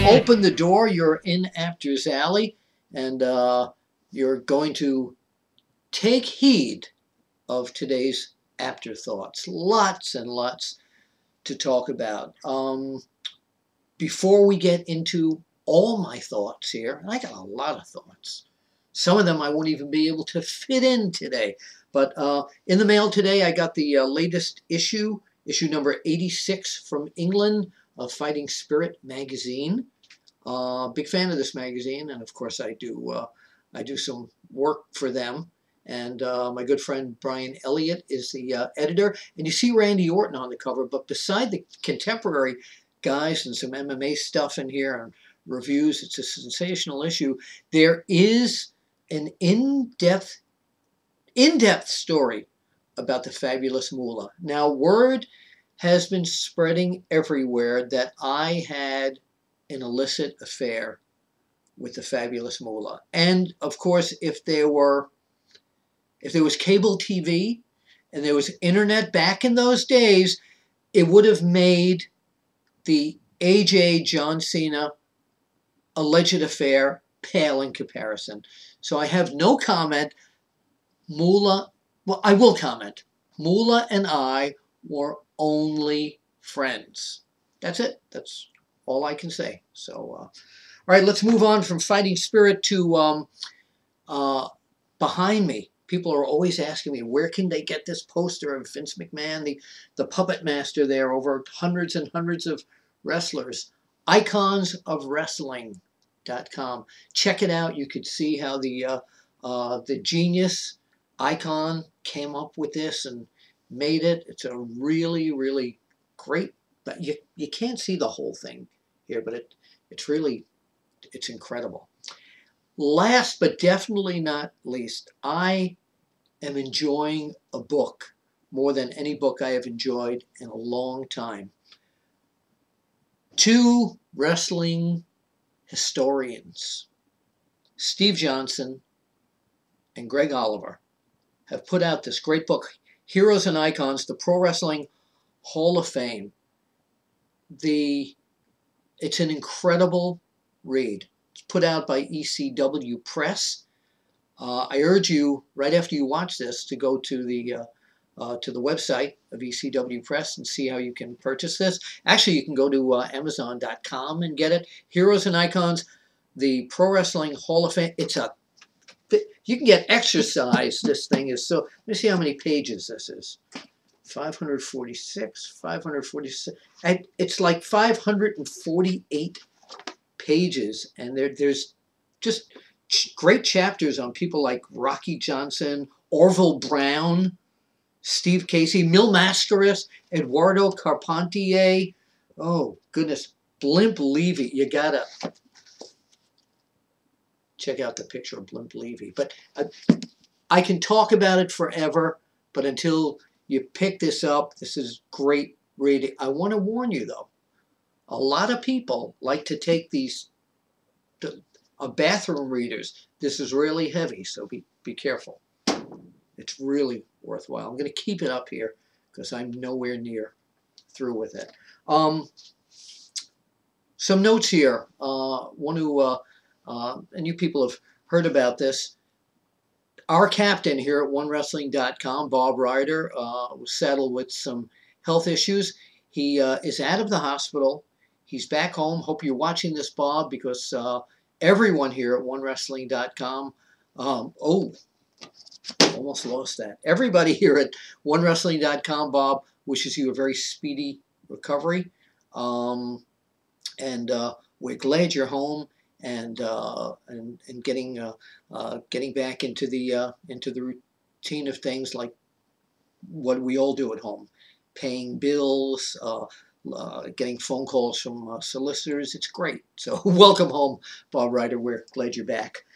open the door, you're in Apter's Alley, and you're going to take heed of today's afterthoughts. Lots and lots to talk about. Before we get into all my thoughts here, and I got a lot of thoughts. Some of them I won't even be able to fit in today. But in the mail today, I got the latest issue number 86 from England of Fighting Spirit magazine. Big fan of this magazine, and of course I do some work for them. And my good friend Brian Elliott is the editor. And you see Randy Orton on the cover, but beside the contemporary guys and some MMA stuff in here and reviews, it's a sensational issue. There is an in-depth story about the fabulous Moolah. Now, word has been spreading everywhere that I had an illicit affair with the fabulous Moolah. And of course, if there was cable TV and there was internet back in those days, it would have made the AJ John Cena alleged affair pale in comparison. So I have no comment. Moolah, well, I will comment. Moolah and I were only friends. That's it. That's all I can say. So, all right, let's move on from Fighting Spirit to behind me. People are always asking me, where can they get this poster of Vince McMahon, the puppet master there, over hundreds and hundreds of wrestlers. Iconsofwrestling.com. Check it out. You could see how the genius Icon came up with this and made it. It's a really, really great, but you can't see the whole thing here, but it's incredible. Last but definitely not least, I am enjoying a book more than any book I have enjoyed in a long time. Two wrestling historians, Steve Johnson and Greg Oliver, have put out this great book, Heroes and Icons, the Pro Wrestling Hall of Fame. It's an incredible read. It's put out by ECW Press. I urge you, right after you watch this, to go to the website of ECW Press and see how you can purchase this. Actually, you can go to Amazon.com and get it. Heroes and Icons, the Pro Wrestling Hall of Fame. You can get exercise. This thing is so. Let me see how many pages this is. 546, 546. It's like 548 pages, and there's just great chapters on people like Rocky Johnson, Orville Brown, Steve Casey, Mil Mascaras, Eduardo Carpentier. Oh, goodness. Blimp Levy. You gotta check out the picture of Blimp Levy. But I can talk about it forever, but until you pick this up, this is great reading. I want to warn you, though. A lot of people like to take these bathroom readers. This is really heavy, so be careful. It's really worthwhile. I'm going to keep it up here because I'm nowhere near through with it. Some notes here. One who, and you people have heard about this. Our captain here at OneWrestling.com, Bob Ryder, was saddled with some health issues. He is out of the hospital. He's back home. Hope you're watching this, Bob, because everyone here at OneWrestling.com, almost lost that. Everybody here at OneWrestling.com, Bob, wishes you a very speedy recovery. And we're glad you're home and getting back into the routine of things like what we all do at home, paying bills, getting phone calls from solicitors. It's great. So welcome home, Bob Ryder. We're glad you're back.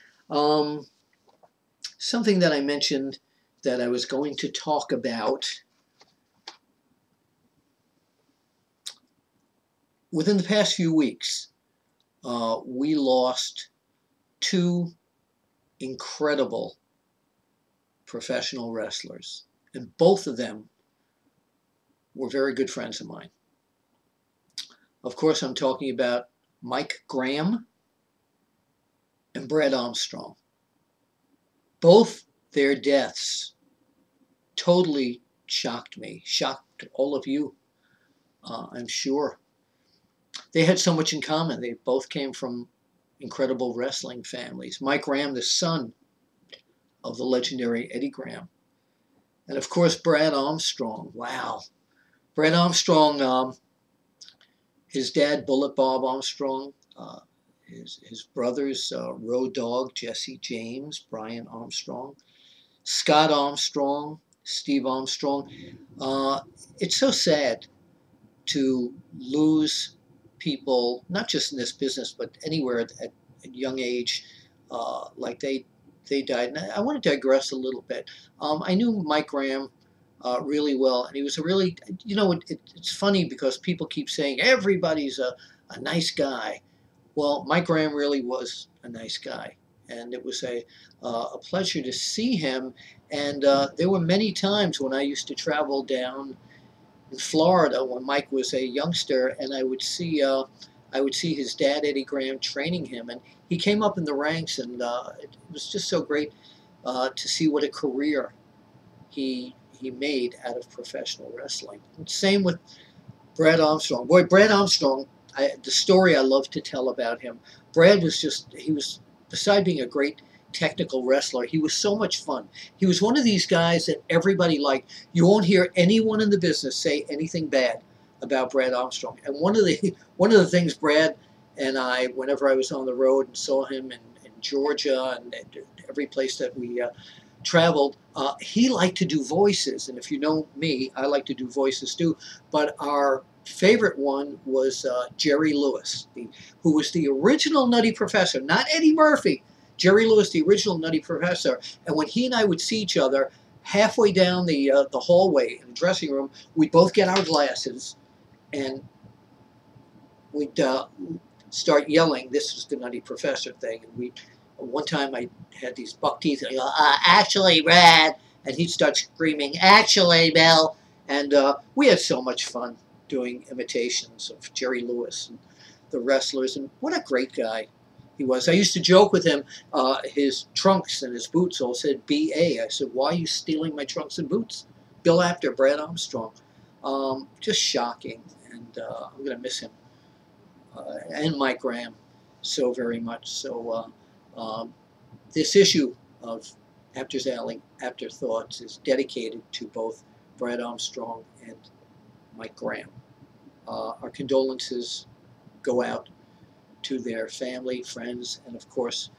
Something that I mentioned that I was going to talk about. Within the past few weeks, we lost two incredible professional wrestlers, and both of them were very good friends of mine. Of course, I'm talking about Mike Graham and Brad Armstrong. Both their deaths totally shocked me, shocked all of you, I'm sure. They had so much in common. They both came from incredible wrestling families. Mike Graham, the son of the legendary Eddie Graham. And of course, Brad Armstrong. Wow. Brad Armstrong, his dad, Bullet Bob Armstrong, his brothers, Road Dogg, Jesse James, Brian Armstrong, Scott Armstrong, Steve Armstrong. It's so sad to lose people, not just in this business, but anywhere at a young age, like they died. And I want to digress a little bit. I knew Mike Graham really well, and he was a really, it's funny because people keep saying everybody's a nice guy. Well, Mike Graham really was a nice guy, and it was a pleasure to see him. And there were many times when I used to travel down in Florida when Mike was a youngster, and I would see his dad Eddie Graham training him, and he came up in the ranks, and it was just so great to see what a career he made out of professional wrestling. And same with Brad Armstrong. Boy, Brad Armstrong, the story I love to tell about him. Brad was beside being a great technical wrestler, he was so much fun. He was one of these guys that everybody liked. You won't hear anyone in the business say anything bad about Brad Armstrong. And one of the things Brad and I, whenever I was on the road and saw him in Georgia and every place that we traveled, he liked to do voices. And if you know me, I like to do voices too. But our favorite one was Jerry Lewis, who was the original Nutty Professor, not Eddie Murphy. Jerry Lewis, the original Nutty Professor. And when he and I would see each other halfway down the hallway in the dressing room, we'd both get our glasses and we'd start yelling. This was the Nutty Professor thing. And one time I had these buck teeth. And I go, actually, Brad. And he'd start screaming, actually, Bill. And we had so much fun doing imitations of Jerry Lewis and the wrestlers. And what a great guy he was. I used to joke with him, his trunks and his boots all said B.A. I said, why are you stealing my trunks and boots? Bill Apter, Brad Armstrong. Just shocking. And I'm going to miss him. And Mike Graham so very much. So this issue of Apter's Alley, Apter Thoughts, is dedicated to both Brad Armstrong and Mike Graham. Our condolences go out to their family, friends, and of course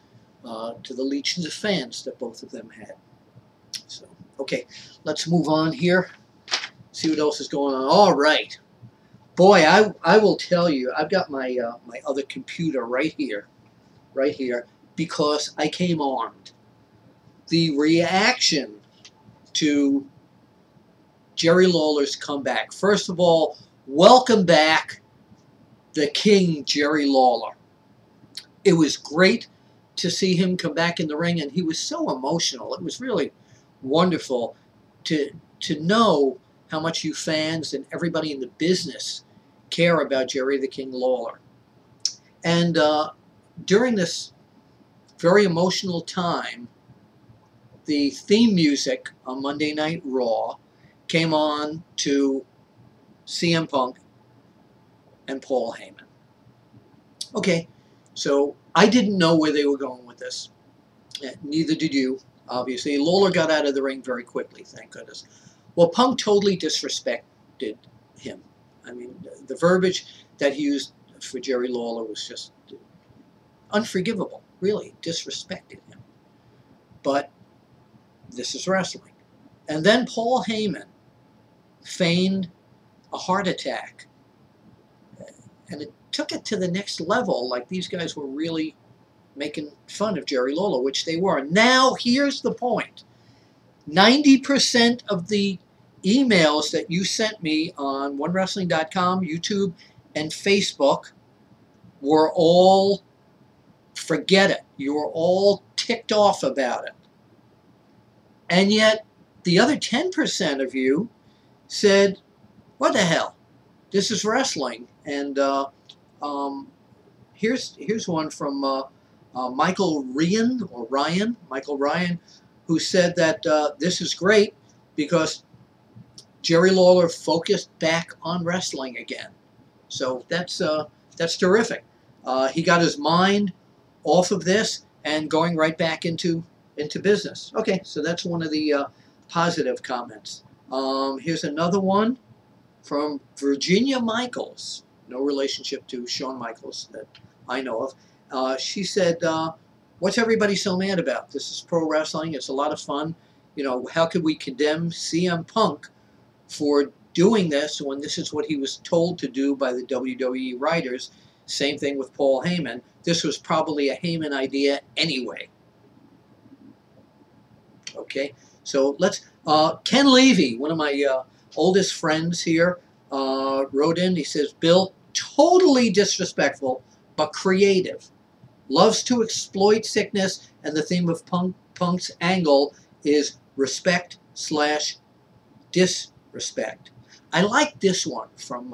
to the legions of fans that both of them had. So, okay, let's move on here. See what else is going on. All right. Boy, I will tell you, I've got my my other computer right here, because I came armed. The reaction to Jerry Lawler's comeback. First of all, welcome back the King, Jerry Lawler. It was great to see him come back in the ring, and he was so emotional. It was really wonderful to know how much you fans and everybody in the business care about Jerry the King Lawler. And during this very emotional time, the theme music on Monday Night Raw came on to CM Punk and Paul Heyman. Okay, so I didn't know where they were going with this. Neither did you, obviously. Lawler got out of the ring very quickly, thank goodness. Well, Punk totally disrespected him. I mean, the verbiage that he used for Jerry Lawler was just unforgivable, really, disrespected him. But this is wrestling. And then Paul Heyman feigned a heart attack. And it took it to the next level, like these guys were really making fun of Jerry Lawler, which they were. Now, here's the point. 90% of the emails that you sent me on OneWrestling.com, YouTube, and Facebook were all, forget it. You were all ticked off about it. And yet, the other 10% of you said, what the hell? This is wrestling. And here's one from Michael Ryan, who said that this is great because Jerry Lawler focused back on wrestling again. So that's terrific. He got his mind off of this and going right back into business. Okay, so that's one of the positive comments. Here's another one from Virginia Michaels. No relationship to Shawn Michaels that I know of. She said, what's everybody so mad about? This is pro wrestling. It's a lot of fun. You know, how could we condemn CM Punk for doing this when this is what he was told to do by the WWE writers? Same thing with Paul Heyman. This was probably a Heyman idea anyway. Okay, so let's, Ken Levy, one of my oldest friends here, wrote in. He says, Bill, totally disrespectful, but creative. Loves to exploit sickness, and the theme of Punk's angle is respect / disrespect. I like this one from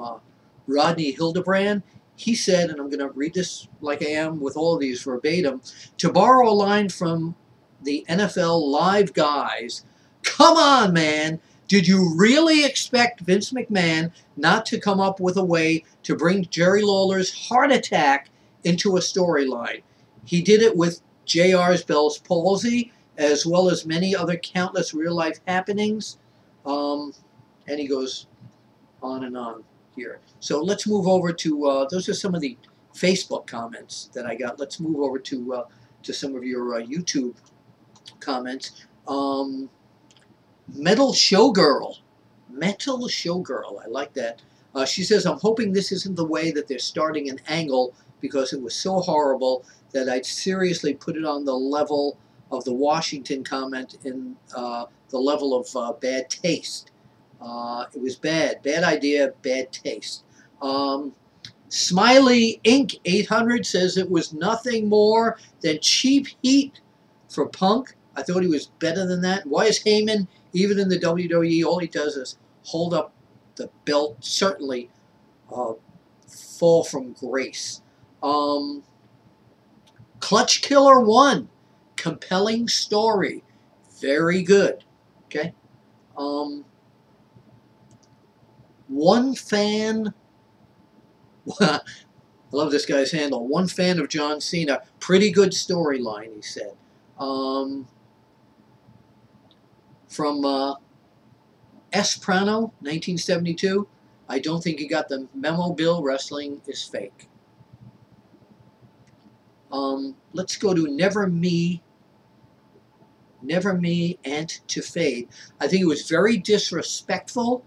Rodney Hildebrand. He said, and I'm going to read this like I am with all of these verbatim, to borrow a line from the NFL Live guys, come on, man. Did you really expect Vince McMahon not to come up with a way to bring Jerry Lawler's heart attack into a storyline? He did it with JR's Bell's palsy, as well as many other countless real-life happenings. And he goes on and on here. So let's move over to, those are some of the Facebook comments that I got. Let's move over to some of your YouTube comments. Metal Showgirl, I like that. She says, I'm hoping this isn't the way that they're starting an angle because it was so horrible that I'd seriously put it on the level of the Washington comment in the level of bad taste. It was bad idea, bad taste. Smiley Inc. 800 says it was nothing more than cheap heat for Punk. I thought he was better than that. Why is Heyman, even in the WWE, all he does is hold up the belt, certainly fall from grace. Clutch Killer 1, compelling story, very good. Okay. One fan, I love this guy's handle, one fan of John Cena, pretty good storyline, he said. From S. Prano, 1972, I don't think you got the memo, Bill. Wrestling is fake. Let's go to Never Me, and to Fade. I think it was very disrespectful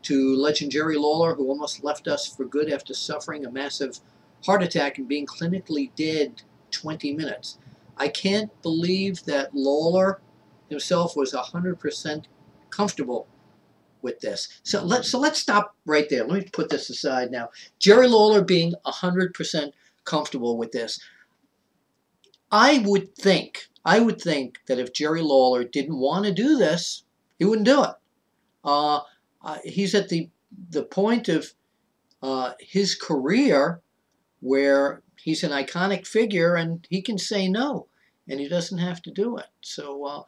to legend Jerry Lawler, who almost left us for good after suffering a massive heart attack and being clinically dead 20 minutes. I can't believe that Lawler himself was 100% comfortable with this. So let's stop right there. Let me put this aside now. Jerry Lawler being 100% comfortable with this. I would think that if Jerry Lawler didn't want to do this, he wouldn't do it. He's at the point of his career where he's an iconic figure and he can say no, and he doesn't have to do it. So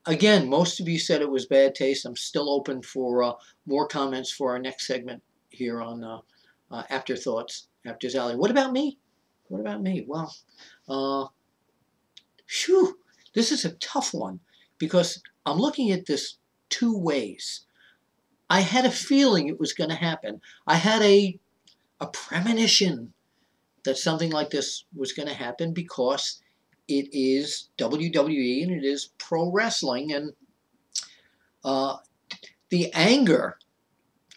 again, most of you said it was bad taste. I'm still open for more comments for our next segment here on Afterthoughts, Apter's Alley. What about me? What about me? Well, this is a tough one because I'm looking at this two ways. I had a feeling it was going to happen. I had a premonition that something like this was going to happen because it is WWE and it is pro wrestling, and the anger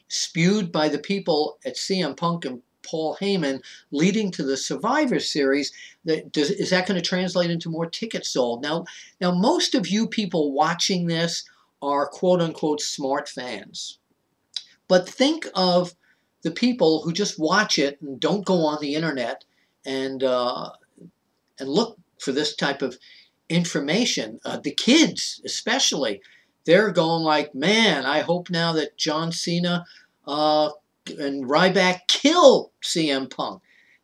spewed by the people at CM Punk and Paul Heyman leading to the Survivor Series, is that going to translate into more tickets sold? Now, most of you people watching this are quote-unquote smart fans. But think of the people who just watch it and don't go on the internet and look for this type of information. The kids, especially, they're going like, man, I hope now that John Cena and Ryback kill CM Punk.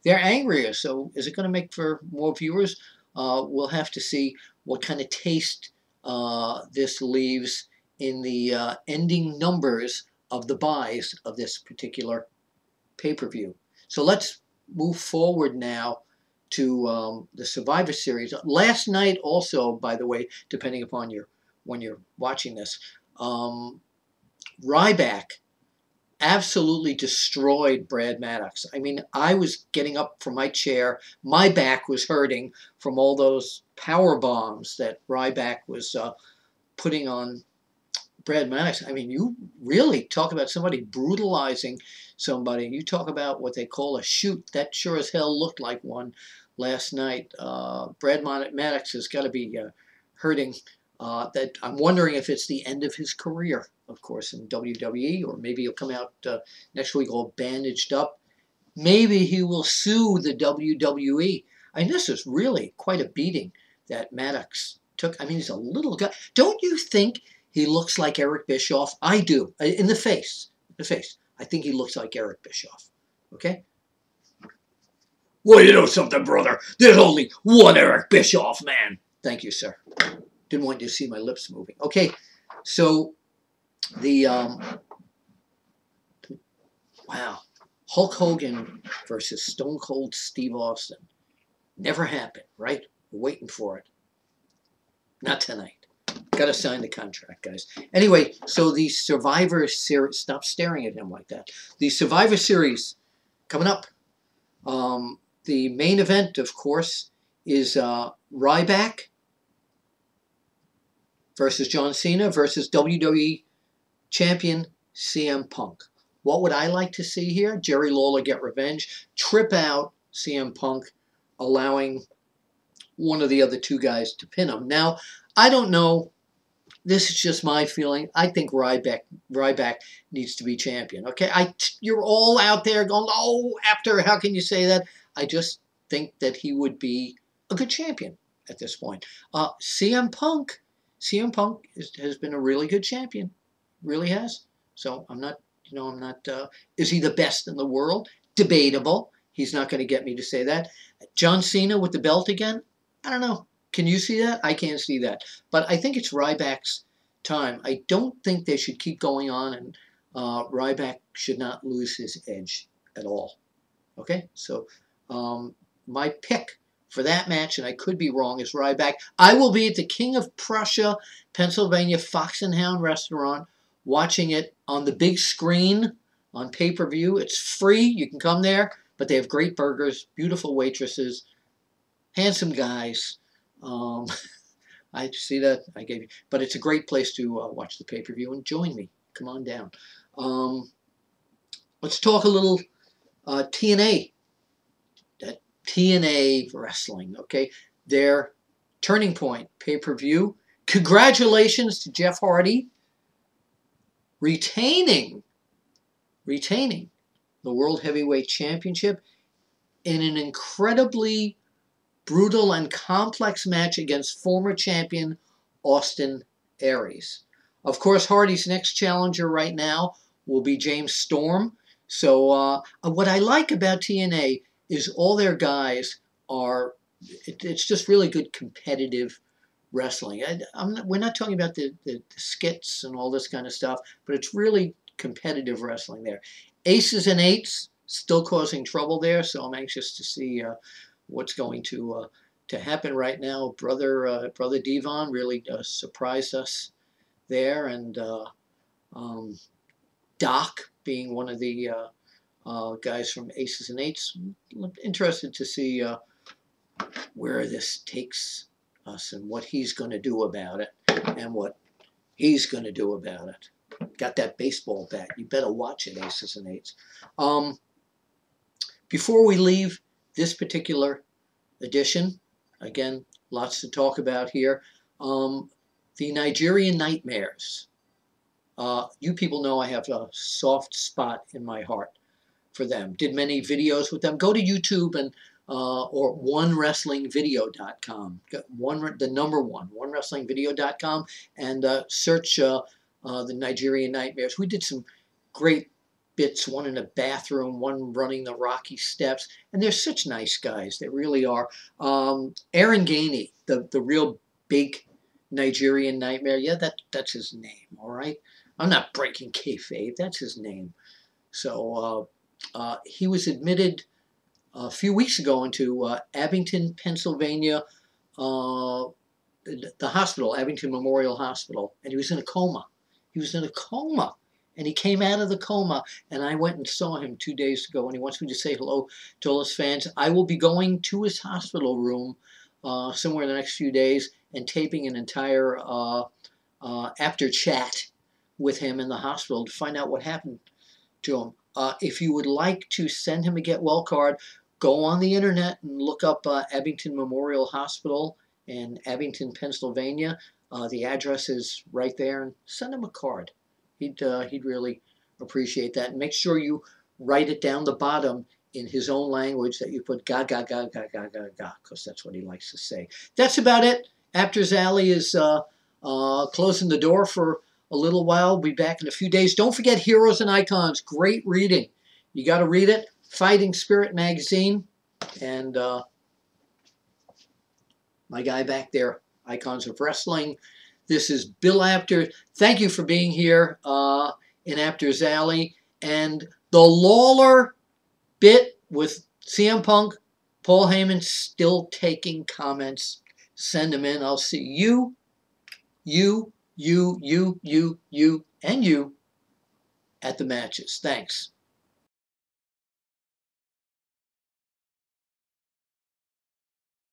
they're angrier. So is it going to make for more viewers? We'll have to see what kind of taste this leaves in the ending numbers of the buys of this particular pay-per-view. So let's move forward now to the Survivor Series. Last night also, by the way, depending upon when you're watching this, Ryback absolutely destroyed Brad Maddox. I mean, I was getting up from my chair. My back was hurting from all those power bombs that Ryback was putting on Brad Maddox. I mean, you really talk about somebody brutalizing somebody. You talk about what they call a shoot. That sure as hell looked like one last night. Brad Maddox has got to be hurting. That I'm wondering if it's the end of his career, of course, in WWE, or maybe he'll come out next week all bandaged up. Maybe he will sue the WWE. I mean, this is really quite a beating that Maddox took. I mean, he's a little guy. Don't you think he looks like Eric Bischoff? I do. In the face. The face. I think he looks like Eric Bischoff. Okay? Well, you know something, brother. There's only one Eric Bischoff, man. Thank you, sir. Didn't want you to see my lips moving. Okay, so the wow, Hulk Hogan versus Stone Cold Steve Austin. Never happened, right? We're waiting for it. Not tonight. Got to sign the contract, guys. Anyway, so the Survivor Series. Stop staring at him like that. The Survivor Series coming up. The main event, of course, is Ryback versus John Cena versus WWE champion CM Punk. What would I like to see here? Jerry Lawler get revenge, trip out CM Punk, allowing one of the other two guys to pin him. Now, I don't know. This is just my feeling. I think Ryback needs to be champion. Okay, you're all out there going, oh, Apter, how can you say that? I just think that he would be a good champion at this point. CM Punk has been a really good champion, really has. So I'm not, is he the best in the world? Debatable. He's not going to get me to say that. John Cena with the belt again? I don't know. Can you see that? I can't see that. But I think it's Ryback's time. I don't think they should keep going on, and Ryback should not lose his edge at all. Okay? So my pick for that match, and I could be wrong, is Ryback. I will be at the King of Prussia, Pennsylvania Fox and Hound restaurant, watching it on the big screen on pay-per-view. It's free. You can come there, but they have great burgers, beautiful waitresses, handsome guys. I see that I gave you, but it's a great place to watch the pay-per-view and join me. Come on down. Let's talk a little TNA. That TNA wrestling, okay? Their Turning Point pay-per-view. Congratulations to Jeff Hardy retaining the World Heavyweight Championship in an incredibly brutal and complex match against former champion Austin Aries. Of course, Hardy's next challenger right now will be James Storm. So what I like about TNA is all their guys are, it's just really good competitive wrestling. We're not talking about the skits and all this kind of stuff, but it's really competitive wrestling there. Aces and Eights still causing trouble there, so I'm anxious to see what's going to happen right now. Brother Devon really surprised us there, and Doc being one of the guys from Aces and Eights. Interested to see where this takes us and what he's going to do about it, and what he's going to do about it. Got that baseball bat. You better watch it, Aces and Eights. Before we leave this particular edition, again, lots to talk about here. The Nigerian Nightmares. You people know I have a soft spot in my heart for them. Did many videos with them. Go to YouTube and or onewrestlingvideo.com. The number one, onewrestlingvideo.com, and search the Nigerian Nightmares. We did some great bits, one in a bathroom, one running the rocky steps. And they're such nice guys. They really are. Aaron Gainey, the real big Nigerian Nightmare. Yeah, that's his name, all right? I'm not breaking kayfabe. That's his name. So he was admitted a few weeks ago into Abington, Pennsylvania, the hospital, Abington Memorial Hospital, and he was in a coma. He was in a coma. And he came out of the coma, and I went and saw him 2 days ago, and he wants me to say hello to all his fans. I will be going to his hospital room somewhere in the next few days and taping an entire after chat with him in the hospital to find out what happened to him. If you would like to send him a get well card, go on the internet and look up Abington Memorial Hospital in Abington, Pennsylvania. The address is right there, and send him a card. He'd really appreciate that. And make sure you write it down the bottom in his own language that you put ga, ga, ga, ga, ga, ga, ga, because that's what he likes to say. That's about it. Apter's Alley is closing the door for a little while. We'll be back in a few days. Don't forget Heroes and Icons. Great reading. You got to read it. Fighting Spirit magazine. And my guy back there, Icons of Wrestling. This is Bill Apter. Thank you for being here in Apter's Alley. And the Lawler bit with CM Punk, Paul Heyman still taking comments. Send them in. I'll see you, and you at the matches. Thanks.